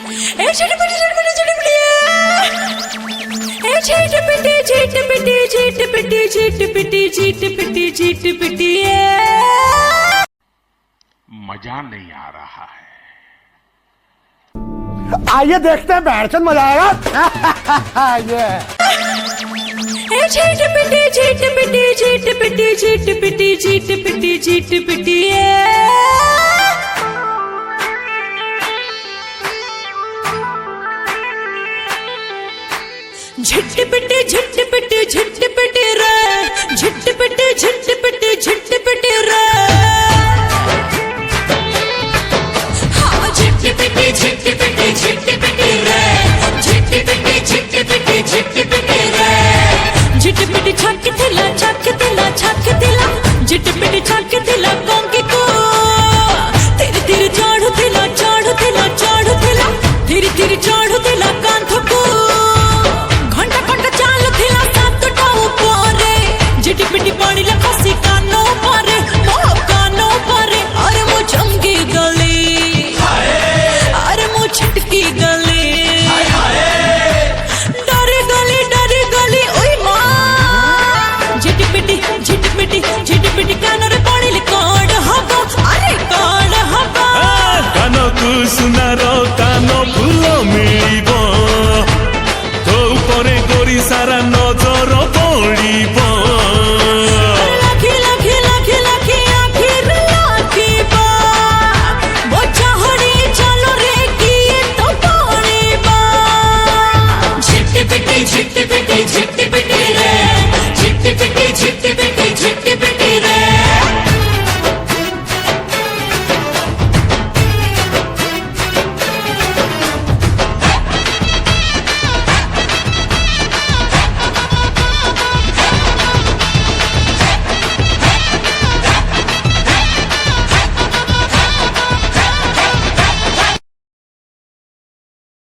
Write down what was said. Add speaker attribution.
Speaker 1: ए झटपटी झटपटी झटपटी ए झटपटी झटपटी झटपटी झटपटी झटपटी झटपटी
Speaker 2: मजा नहीं आ रहा है।
Speaker 3: आइए देखते हैं बैठचंद मजा आएगा। ये
Speaker 1: ए झटपटी झटपटी झटपटी झटपटी झटपटी झटपटी झटपटी झटपटी झटपटी रे झटपटी झट